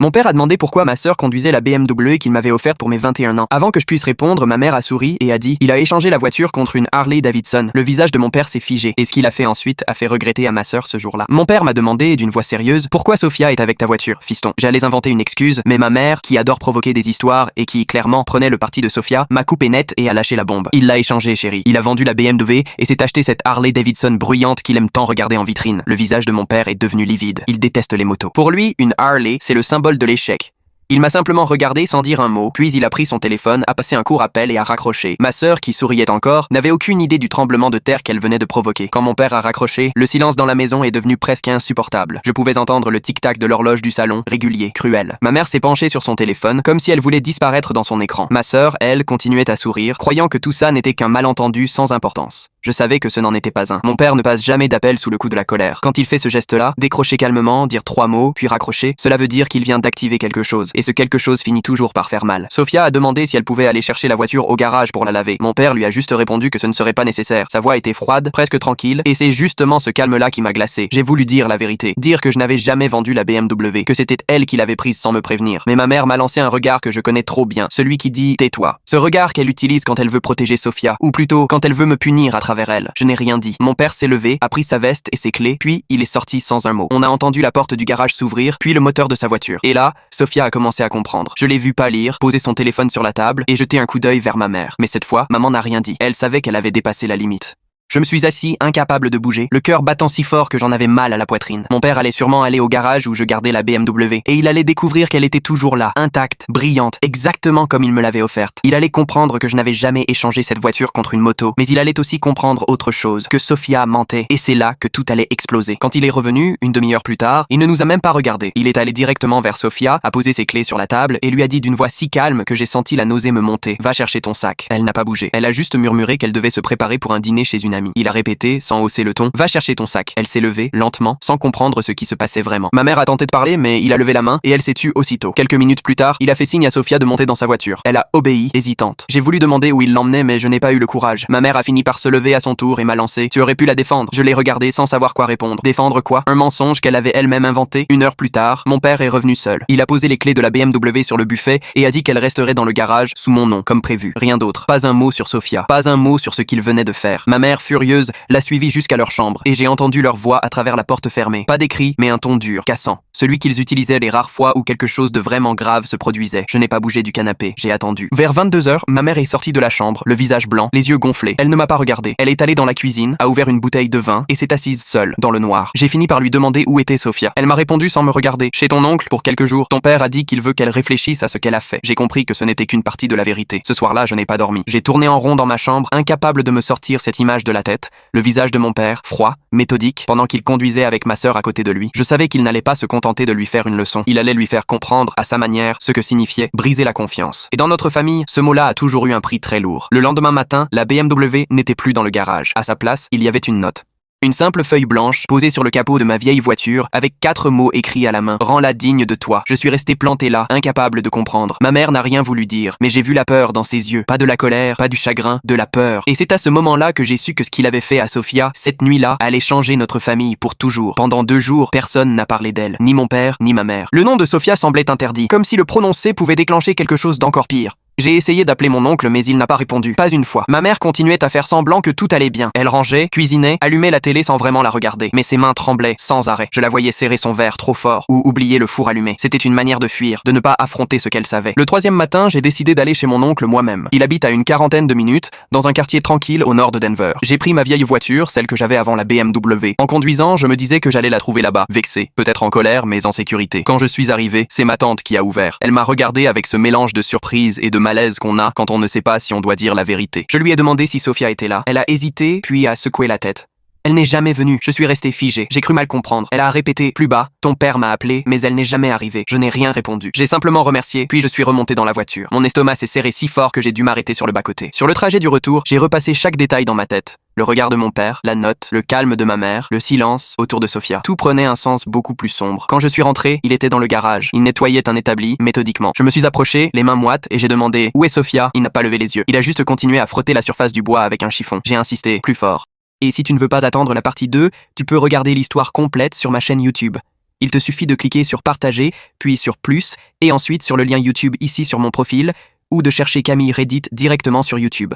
Mon père a demandé pourquoi ma sœur conduisait la BMW qu'il m'avait offerte pour mes 21 ans. Avant que je puisse répondre, ma mère a souri et a dit « Il a échangé la voiture contre une Harley Davidson ». Le visage de mon père s'est figé et ce qu'il a fait ensuite a fait regretter à ma sœur ce jour-là. Mon père m'a demandé d'une voix sérieuse « Pourquoi Sophia est avec ta voiture, fiston ?» J'allais inventer une excuse, mais ma mère, qui adore provoquer des histoires et qui, clairement, prenait le parti de Sophia, m'a coupé net et a lâché la bombe. Il l'a échangé, chérie. Il a vendu la BMW et s'est acheté cette Harley Davidson bruyante qu'il aime tant regarder en vitrine. Le visage de mon père est devenu livide. Il déteste les motos. Pour lui, une Harley, c'est le symbole de l'échec. Il m'a simplement regardé sans dire un mot, puis il a pris son téléphone, a passé un court appel et a raccroché. Ma sœur, qui souriait encore, n'avait aucune idée du tremblement de terre qu'elle venait de provoquer. Quand mon père a raccroché, le silence dans la maison est devenu presque insupportable. Je pouvais entendre le tic-tac de l'horloge du salon, régulier, cruel. Ma mère s'est penchée sur son téléphone, comme si elle voulait disparaître dans son écran. Ma sœur, elle, continuait à sourire, croyant que tout ça n'était qu'un malentendu sans importance. Je savais que ce n'en était pas un. Mon père ne passe jamais d'appel sous le coup de la colère. Quand il fait ce geste-là, décrocher calmement, dire 3 mots, puis raccrocher, cela veut dire qu'il vient d'activer quelque chose. Et ce quelque chose finit toujours par faire mal. Sophia a demandé si elle pouvait aller chercher la voiture au garage pour la laver. Mon père lui a juste répondu que ce ne serait pas nécessaire. Sa voix était froide, presque tranquille, et c'est justement ce calme-là qui m'a glacé. J'ai voulu dire la vérité. Dire que je n'avais jamais vendu la BMW, que c'était elle qui l'avait prise sans me prévenir. Mais ma mère m'a lancé un regard que je connais trop bien. Celui qui dit « tais-toi ». Ce regard qu'elle utilise quand elle veut protéger Sophia, ou plutôt quand elle veut me punir à travers elle. Je n'ai rien dit. Mon père s'est levé, a pris sa veste et ses clés, puis il est sorti sans un mot. On a entendu la porte du garage s'ouvrir, puis le moteur de sa voiture. Et là, Sophia a commencé à comprendre. Je l'ai vu pâlir, poser son téléphone sur la table et jeter un coup d'œil vers ma mère. Mais cette fois, maman n'a rien dit. Elle savait qu'elle avait dépassé la limite. Je me suis assis, incapable de bouger, le cœur battant si fort que j'en avais mal à la poitrine. Mon père allait sûrement aller au garage où je gardais la BMW, et il allait découvrir qu'elle était toujours là, intacte, brillante, exactement comme il me l'avait offerte. Il allait comprendre que je n'avais jamais échangé cette voiture contre une moto, mais il allait aussi comprendre autre chose, que Sophia mentait, et c'est là que tout allait exploser. Quand il est revenu, une demi-heure plus tard, il ne nous a même pas regardé. Il est allé directement vers Sophia, a posé ses clés sur la table, et lui a dit d'une voix si calme que j'ai senti la nausée me monter. Va chercher ton sac. Elle n'a pas bougé. Elle a juste murmuré qu'elle devait se préparer pour un dîner chez une amie. Il a répété, sans hausser le ton, « Va chercher ton sac ». Elle s'est levée, lentement, sans comprendre ce qui se passait vraiment. Ma mère a tenté de parler, mais il a levé la main, et elle s'est tue aussitôt. Quelques minutes plus tard, il a fait signe à Sophia de monter dans sa voiture. Elle a obéi, hésitante. J'ai voulu demander où il l'emmenait, mais je n'ai pas eu le courage. Ma mère a fini par se lever à son tour et m'a lancé. « Tu aurais pu la défendre ». Je l'ai regardée sans savoir quoi répondre. Défendre quoi? Un mensonge qu'elle avait elle-même inventé. 1 heure plus tard, mon père est revenu seul. Il a posé les clés de la BMW sur le buffet et a dit qu'elle resterait dans le garage, sous mon nom, comme prévu. Rien d'autre. Pas un mot sur Sophia. Pas un mot sur ce qu'il venait de faire. Ma mère, furieuse, l'a suivi jusqu'à leur chambre, et j'ai entendu leur voix à travers la porte fermée. Pas des cris, mais un ton dur, cassant. Celui qu'ils utilisaient les rares fois où quelque chose de vraiment grave se produisait. Je n'ai pas bougé du canapé, j'ai attendu. Vers 22h, ma mère est sortie de la chambre, le visage blanc, les yeux gonflés. Elle ne m'a pas regardé. Elle est allée dans la cuisine, a ouvert une bouteille de vin, et s'est assise seule, dans le noir. J'ai fini par lui demander où était Sophia. Elle m'a répondu sans me regarder. Chez ton oncle, pour quelques jours. Ton père a dit qu'il veut qu'elle réfléchisse à ce qu'elle a fait. J'ai compris que ce n'était qu'une partie de la vérité. Ce soir-là, je n'ai pas dormi. J'ai tourné en rond dans ma chambre, incapable de me sortir cette image de la tête. Le visage de mon père, froid, méthodique, pendant qu'il conduisait avec ma sœur à côté de lui. Je savais qu'il n'allait pas se contenter de lui faire une leçon. Il allait lui faire comprendre, à sa manière, ce que signifiait briser la confiance. Et dans notre famille, ce mot-là a toujours eu un prix très lourd. Le lendemain matin, la BMW n'était plus dans le garage. À sa place, il y avait une note. Une simple feuille blanche, posée sur le capot de ma vieille voiture, avec 4 mots écrits à la main. « Rends-la digne de toi ». Je suis resté planté là, incapable de comprendre. Ma mère n'a rien voulu dire, mais j'ai vu la peur dans ses yeux. Pas de la colère, pas du chagrin, de la peur. Et c'est à ce moment-là que j'ai su que ce qu'il avait fait à Sophia, cette nuit-là, allait changer notre famille pour toujours. Pendant 2 jours, personne n'a parlé d'elle. Ni mon père, ni ma mère. Le nom de Sophia semblait interdit, comme si le prononcer pouvait déclencher quelque chose d'encore pire. J'ai essayé d'appeler mon oncle, mais il n'a pas répondu. Pas une fois. Ma mère continuait à faire semblant que tout allait bien. Elle rangeait, cuisinait, allumait la télé sans vraiment la regarder. Mais ses mains tremblaient, sans arrêt. Je la voyais serrer son verre trop fort, ou oublier le four allumé. C'était une manière de fuir, de ne pas affronter ce qu'elle savait. Le 3e matin, j'ai décidé d'aller chez mon oncle moi-même. Il habite à une 40aine de minutes, dans un quartier tranquille au nord de Denver. J'ai pris ma vieille voiture, celle que j'avais avant la BMW. En conduisant, je me disais que j'allais la trouver là-bas, vexée, peut-être en colère, mais en sécurité. Quand je suis arrivé, c'est ma tante qui a ouvert. Elle m'a regardé avec ce mélange de surprise et de malaise qu'on a quand on ne sait pas si on doit dire la vérité. Je lui ai demandé si Sophia était là. Elle a hésité, puis a secoué la tête. Elle n'est jamais venue. Je suis resté figé. J'ai cru mal comprendre. Elle a répété plus bas. Ton père m'a appelé, mais elle n'est jamais arrivée. Je n'ai rien répondu. J'ai simplement remercié, puis je suis remonté dans la voiture. Mon estomac s'est serré si fort que j'ai dû m'arrêter sur le bas-côté. Sur le trajet du retour, j'ai repassé chaque détail dans ma tête. Le regard de mon père, la note, le calme de ma mère, le silence autour de Sophia. Tout prenait un sens beaucoup plus sombre. Quand je suis rentré, il était dans le garage. Il nettoyait un établi, méthodiquement. Je me suis approché, les mains moites, et j'ai demandé « Où est Sophia ?» Il n'a pas levé les yeux. Il a juste continué à frotter la surface du bois avec un chiffon. J'ai insisté, plus fort. Et si tu ne veux pas attendre la partie 2, tu peux regarder l'histoire complète sur ma chaîne YouTube. Il te suffit de cliquer sur partager, puis sur plus, et ensuite sur le lien YouTube ici sur mon profil, ou de chercher Camille Reddit directement sur YouTube.